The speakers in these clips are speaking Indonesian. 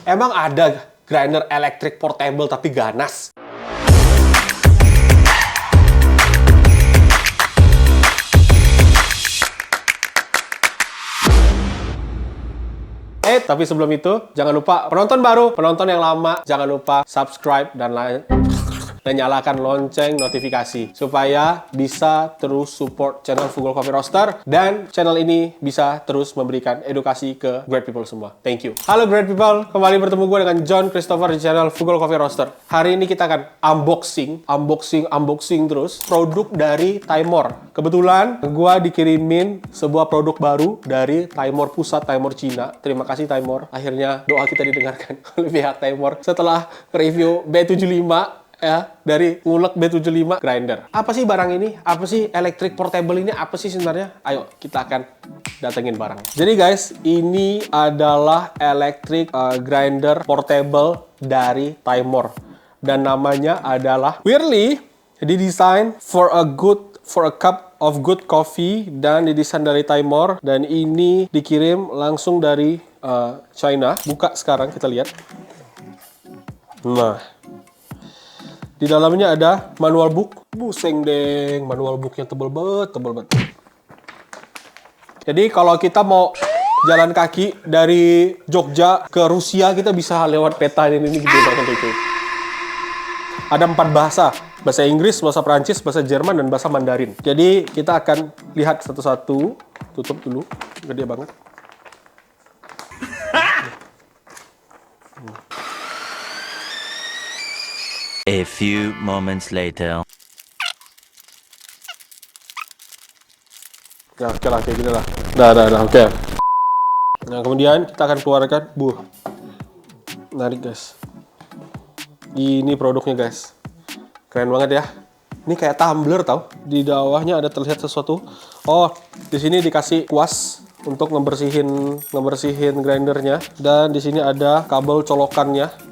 Emang ada grinder elektrik portable tapi ganas? Tapi sebelum itu, jangan lupa penonton baru, penonton yang lama, jangan lupa subscribe dan nyalakan lonceng notifikasi supaya bisa terus support channel Fugol Coffee Roaster dan channel ini bisa terus memberikan edukasi ke great people semua. Thank you. Halo great people, kembali bertemu gue dengan John Christopher di channel Fugol Coffee Roaster. Hari ini kita akan unboxing terus produk dari Timor. Kebetulan gue dikirimin sebuah produk baru dari Timor Pusat, Timor Cina. Terima kasih Timor. Akhirnya doa kita didengarkan oleh pihak Timor setelah review B75 ya, dari ngulek B75 grinder. Apa sih barang ini? Apa sih electric portable ini? Apa sih sebenarnya? Ayo kita akan datengin barang. Jadi guys, ini adalah electric grinder portable dari Timor dan namanya adalah Whirly. Didesain for a cup of good coffee dan didesain dari Timor dan ini dikirim langsung dari China. Buka sekarang kita lihat. Nah, di dalamnya ada manual book. Buseng deng, manual booknya tebel banget. Jadi kalau kita mau jalan kaki dari Jogja ke Rusia, kita bisa lewat peta ini gede banget itu. Ada 4 bahasa. Bahasa Inggris, bahasa Prancis, bahasa Jerman, dan bahasa Mandarin. Jadi kita akan lihat satu-satu. Tutup dulu, gede banget. A few moments later. Ya, oke lah, kayak gini lah. Dah, oke. Nah, kemudian kita akan keluarkan, menarik guys. Ini produknya guys. Keren banget ya. Ini kayak tumbler tau. Di bawahnya ada terlihat sesuatu. Oh, di sini dikasih kuas untuk ngebersihin grindernya. Dan di sini ada kabel colokannya.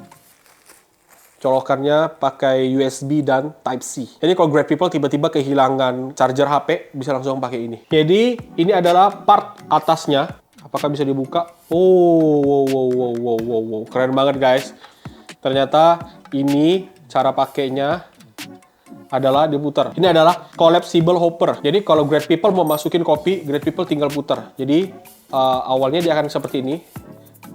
Colokannya pakai USB dan Type-C. Jadi kalau great people tiba-tiba kehilangan charger HP, bisa langsung pakai ini. Jadi ini adalah part atasnya. Apakah bisa dibuka? Oh, wow. Keren banget guys. Ternyata ini cara pakainya adalah diputar. Ini adalah collapsible hopper. Jadi kalau great people mau masukin kopi, great people tinggal putar. Jadi awalnya dia akan seperti ini.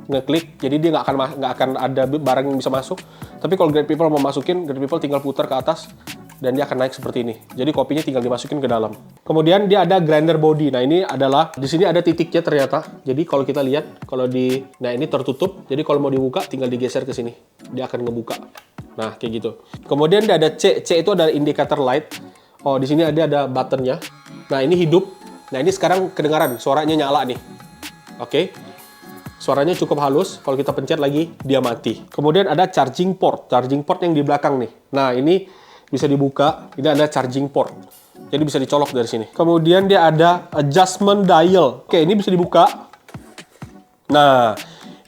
Ngeklik, jadi dia nggak akan ada barang yang bisa masuk. Tapi kalau great people mau masukin, great people tinggal putar ke atas dan dia akan naik seperti ini. Jadi kopinya tinggal dimasukin ke dalam. Kemudian dia ada grinder body. Nah ini adalah di sini ada titiknya ternyata. Jadi kalau kita lihat, nah ini tertutup. Jadi kalau mau dibuka, tinggal digeser ke sini. Dia akan ngebuka. Nah kayak gitu. Kemudian dia ada C itu adalah indicator light. Oh di sini ada buttonnya. Nah ini hidup. Nah ini sekarang kedengaran, suaranya nyala nih. Oke. Suaranya cukup halus, kalau kita pencet lagi, dia mati. Kemudian ada charging port yang di belakang nih. Nah, ini bisa dibuka, ini ada charging port. Jadi bisa dicolok dari sini. Kemudian dia ada adjustment dial. Oke, ini bisa dibuka. Nah,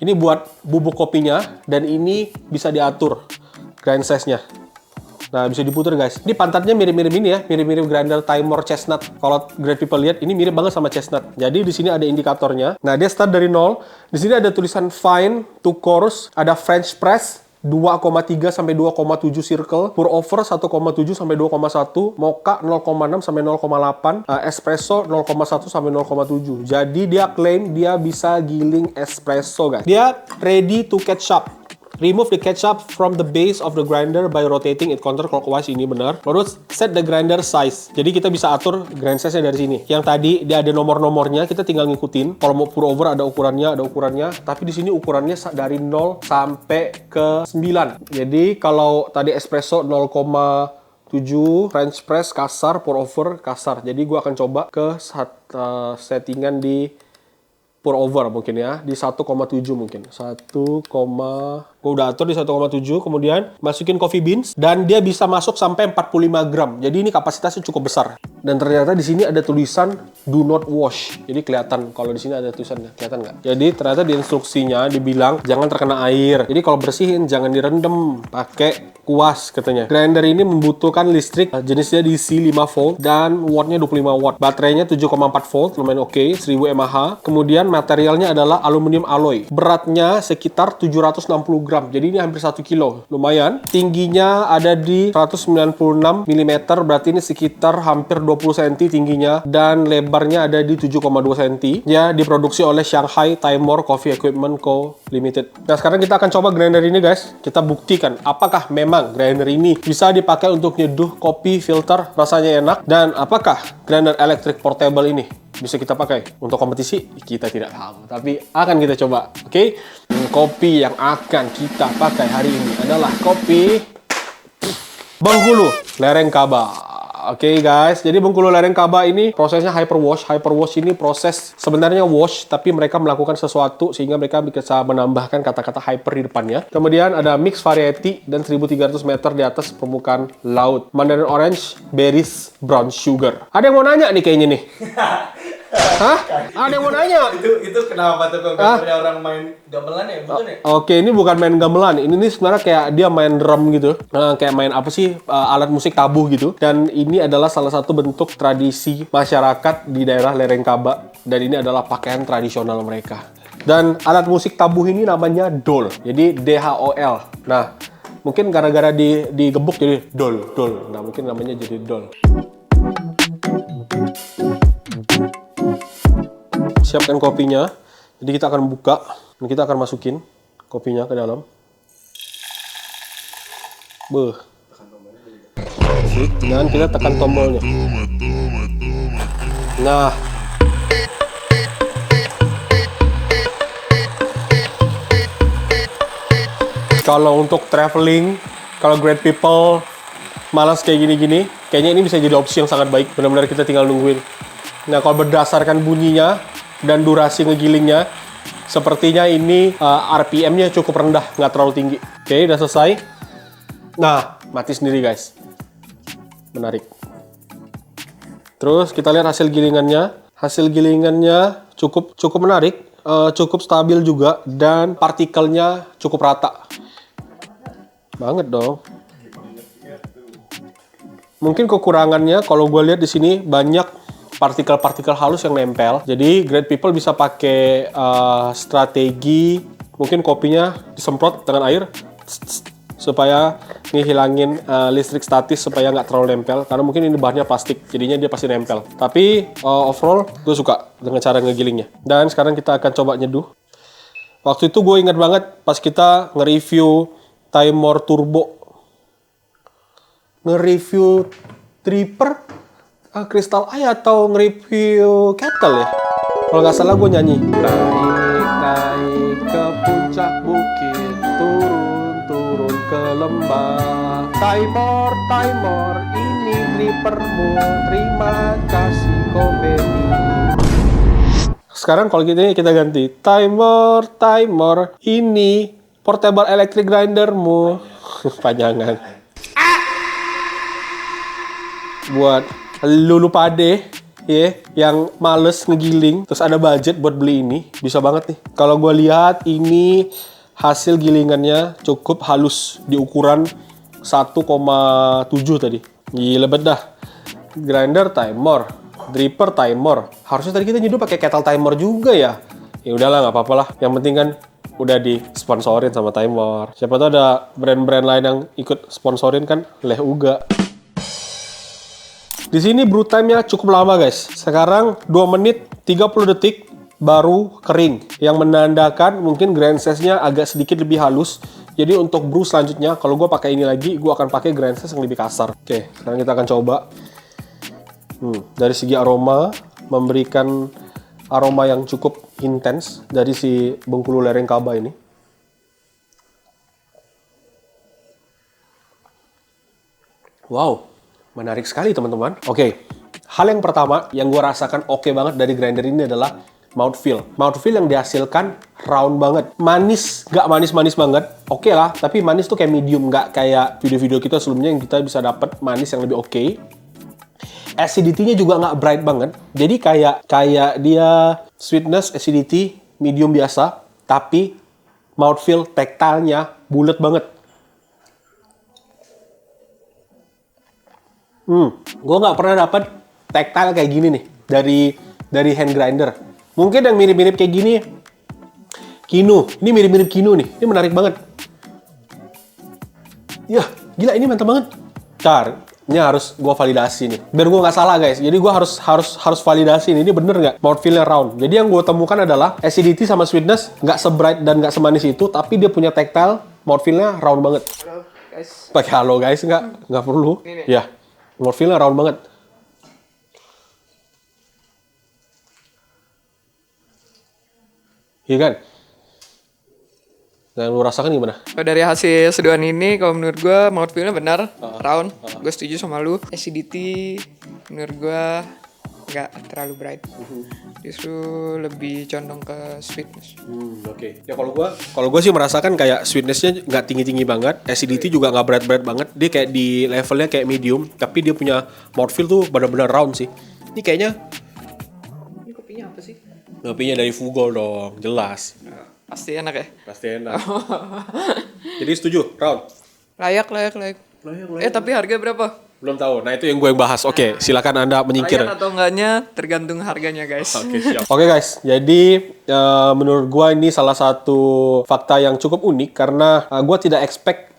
ini buat bubuk kopinya, dan ini bisa diatur grind size-nya. Nah, bisa diputar guys. Ini pantatnya mirip-mirip ini ya, mirip-mirip grinder Timor Chestnut. Kalau great people lihat, ini mirip banget sama Chestnut. Jadi di sini ada indikatornya. Nah, dia start dari 0. Di sini ada tulisan fine to coarse, ada French press 2,3 sampai 2,7 circle, pour over 1,7 sampai 2,1, mocha 0,6 sampai 0,8, espresso 0,1 sampai 0,7. Jadi dia klaim dia bisa giling espresso guys. Dia ready to ketchup. Remove the ketchup from the base of the grinder by rotating it counterclockwise. Ini benar. Terus set the grinder size. Jadi kita bisa atur grind size-nya dari sini. Yang tadi dia ada nomor-nomornya, kita tinggal ngikutin. Kalau mau pour over ada ukurannya. Tapi di sini ukurannya dari 0 sampai ke 9. Jadi kalau tadi espresso 0,7, French press kasar, pour over kasar. Jadi gua akan coba ke settingan di pour over mungkin ya, di 1,7 mungkin. 1,7 Gue udah atur di 1,7, kemudian masukin coffee beans dan dia bisa masuk sampai 45 gram. Jadi ini kapasitasnya cukup besar. Dan ternyata di sini ada tulisan do not wash. Jadi kelihatan kalau di sini ada tulisannya, kelihatan nggak? Jadi ternyata di instruksinya dibilang jangan terkena air. Jadi kalau bersihin jangan direndam, pakai kuas katanya. Grinder ini membutuhkan listrik jenisnya DC 5 volt dan wattnya 25 watt. Baterainya 7,4 volt, lumayan oke, 1000 mAh. Kemudian materialnya adalah aluminium alloy. Beratnya sekitar 760 gram. Jadi ini hampir 1 kilo. Lumayan. Tingginya ada di 196 mm, berarti ini sekitar hampir 20 cm tingginya dan lebarnya ada di 7,2 cm. Ya, diproduksi oleh Shanghai Timor Coffee Equipment Co. Limited. Nah, sekarang kita akan coba grinder ini, guys. Kita buktikan apakah memang grinder ini bisa dipakai untuk nyeduh kopi filter rasanya enak, dan apakah grinder elektrik portable ini bisa kita pakai untuk kompetisi. Kita tidak tahu, tapi akan kita coba. Oke. Kopi yang akan kita pakai hari ini adalah kopi Bengkulu Lereng Kaba. Oke guys, jadi Bengkulu Lereng Kaba ini prosesnya hyperwash. Hyperwash ini proses sebenarnya wash, tapi mereka melakukan sesuatu sehingga mereka bisa menambahkan kata-kata hyper di depannya. Kemudian ada mix variety dan 1300 meter di atas permukaan laut. Mandarin orange, berries, brown sugar. Ada yang mau nanya nih kayaknya nih? Hah? Ada yang mau nanya? Itu kenapa tuh kok gambarnya orang main gamelan ya? Bukan ya? Oke, ini bukan main gamelan. Ini sebenarnya kayak dia main drum gitu. Kayak main apa sih? Alat musik tabuh gitu. Dan ini adalah salah satu bentuk tradisi masyarakat di daerah Lereng Kaba. Dan ini adalah pakaian tradisional mereka. Dan alat musik tabuh ini namanya dol. Jadi DHOL. Nah, mungkin gara-gara digebuk jadi dol. Nah, mungkin namanya jadi dol. Siapkan kopinya. Jadi kita akan buka dan kita akan masukin kopinya ke dalam. Beuh. Dan kita tekan tombolnya. Nah. Kalau untuk traveling, kalau great people malas kayak gini-gini, kayaknya ini bisa jadi opsi yang sangat baik. Benar-benar kita tinggal nungguin. Nah, kalau berdasarkan bunyinya dan durasi ngegilingnya, sepertinya ini RPM-nya cukup rendah, nggak terlalu tinggi. Oke, udah selesai. Nah, mati sendiri guys. Menarik. Terus kita lihat hasil gilingannya. Hasil gilingannya cukup menarik, cukup stabil juga, dan partikelnya cukup rata. Banget dong. Mungkin kekurangannya kalau gue lihat di sini banyak partikel-partikel halus yang nempel. Jadi great people bisa pakai strategi mungkin kopinya disemprot dengan air supaya ngehilangin listrik statis supaya nggak terlalu nempel, karena mungkin ini bahannya plastik jadinya dia pasti nempel. Tapi overall gue suka dengan cara ngegilingnya. Dan sekarang kita akan coba nyeduh. Waktu itu gue ingat banget pas kita nge-review Timor Turbo, nge-review dripper Crystal Eye atau nge-review kettle ya. Kalau nggak salah gue nyanyi. Naik ke puncak bukit, turun ke lembah. Timor, ini drippermu. Terima kasih company. Sekarang kalau kita ganti. Timor, ini portable electric grindermu. Panjangan. Buat lulu pade yang males ngegiling terus ada budget buat beli ini, bisa banget nih. Kalau gue lihat ini hasil gilingannya cukup halus di ukuran 1,7 tadi. Gila banget dah. Grinder Timor, dripper Timor. Harusnya tadi kita nyeduh pakai kettle Timor juga ya. Ya udahlah, nggak apa-apa lah. Yang penting kan udah disponsorin sama Timor. Siapa tahu ada brand-brand lain yang ikut sponsorin kan, leh uga. Di sini brew time-nya cukup lama guys. Sekarang 2 menit 30 detik baru kering. Yang menandakan mungkin grind size-nya agak sedikit lebih halus. Jadi untuk brew selanjutnya, kalau gue pakai ini lagi, gue akan pakai grind size yang lebih kasar. Oke, sekarang kita akan coba. Dari segi aroma, memberikan aroma yang cukup intens dari si Bengkulu Lereng Kaba ini. Wow. Menarik sekali teman-teman. Oke, hal yang pertama yang gue rasakan oke banget dari grinder ini adalah mouthfeel. Mouthfeel yang dihasilkan round banget. Manis, nggak manis-manis banget. Oke lah, tapi manis tuh kayak medium, nggak kayak video-video kita sebelumnya yang kita bisa dapat manis yang lebih oke. Acidity-nya juga nggak bright banget. Jadi kayak dia sweetness, acidity, medium biasa, tapi mouthfeel, tactile-nya bulat banget. Gue nggak pernah dapat tactile kayak gini nih dari hand grinder. Mungkin yang mirip-mirip kayak gini, Kinu. Ini mirip-mirip Kinu nih. Ini menarik banget. Ya, gila ini mantap banget. Car, ini harus gue validasi nih. Biar gue nggak salah guys. Jadi gue harus validasi ini bener nggak mouthfeel-nya round. Jadi yang gue temukan adalah acidity sama sweetness nggak sebright dan nggak semanis itu, tapi dia punya tactile mouthfeel-nya round banget. Halo guys. Pakai halo guys, nggak perlu. Ini nih. Ya, mouthfeel-nya round banget. Iya kan? Yang lu rasakan gimana? Kalau dari hasil seduhan ini, kalau menurut gue mouthfeel-nya benar, round. Gue setuju sama lu. Acidity menurut gue nggak terlalu bright. Justru lebih condong ke sweetness. Oke. Ya kalau gua sih merasakan kayak sweetness-nya nggak tinggi-tinggi banget, acidity juga nggak berat-berat banget. Dia kayak di levelnya kayak medium, tapi dia punya mouthfeel tuh benar-benar round sih. Ini kayaknya Ini kopinya apa sih? kopinya dari Fugol dong, jelas. Pasti enak ya? Pasti enak. Jadi setuju, round. Layak. Tapi harga berapa? Belum tahu. Nah, itu yang gue bahas. Oke, silakan Anda menyingkir. Layak atau enggaknya tergantung harganya guys. Oke, siap. Oke guys, jadi menurut gue ini salah satu fakta yang cukup unik karena gue tidak expect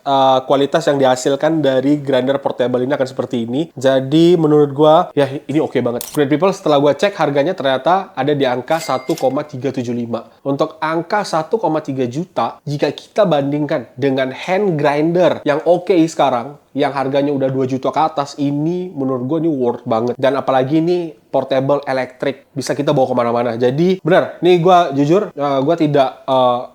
kualitas yang dihasilkan dari grinder portable ini akan seperti ini. Jadi menurut gue, ya ini oke banget. Great People, setelah gue cek harganya ternyata ada di angka 1,375. Untuk angka 1,3 juta, jika kita bandingkan dengan hand grinder yang oke sekarang, yang harganya udah 2 juta ke atas, ini menurut gue ini worth banget. Dan apalagi ini portable elektrik, bisa kita bawa kemana-mana. Jadi benar, nih gue jujur, gue tidak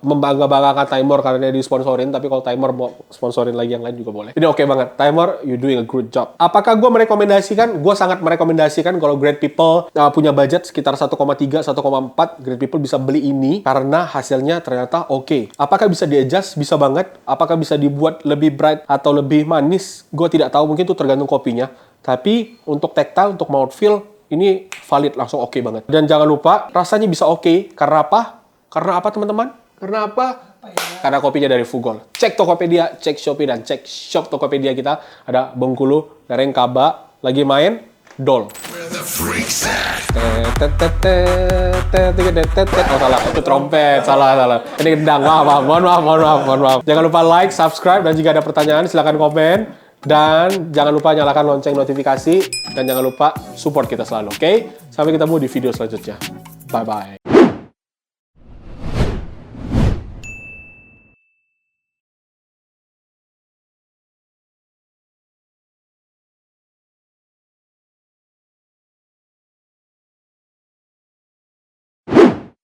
membangga-banggakan Timer karena dia disponsorin, tapi kalau Timer mau sponsorin lagi yang lain juga boleh. Ini oke banget, Timer, you doing a good job. Apakah gue merekomendasikan? Gue sangat merekomendasikan kalau Great People punya budget sekitar 1,3, 1,4, Great People bisa beli ini karena hasilnya ternyata oke. Apakah bisa di-adjust? Bisa banget. Apakah bisa dibuat lebih bright atau lebih manis? Gue tidak tahu, mungkin itu tergantung kopinya. Tapi untuk tactile, untuk mouthfeel, ini valid, langsung oke banget. Dan jangan lupa, rasanya bisa oke. Karena apa? Karena apa teman-teman? Karena apa? Karena kopinya dari Fugol. Cek Tokopedia, cek Shopee, dan cek shop Tokopedia kita. Ada Bengkulu, Lereng Kaba, lagi main, Dol. Oh salah, itu trompet, salah. Ini gendang, mohon maaf. Jangan lupa like, subscribe, dan jika ada pertanyaan silahkan komen. Dan jangan lupa nyalakan lonceng notifikasi. Dan jangan lupa support kita selalu, oke? Sampai ketemu di video selanjutnya. Bye-bye.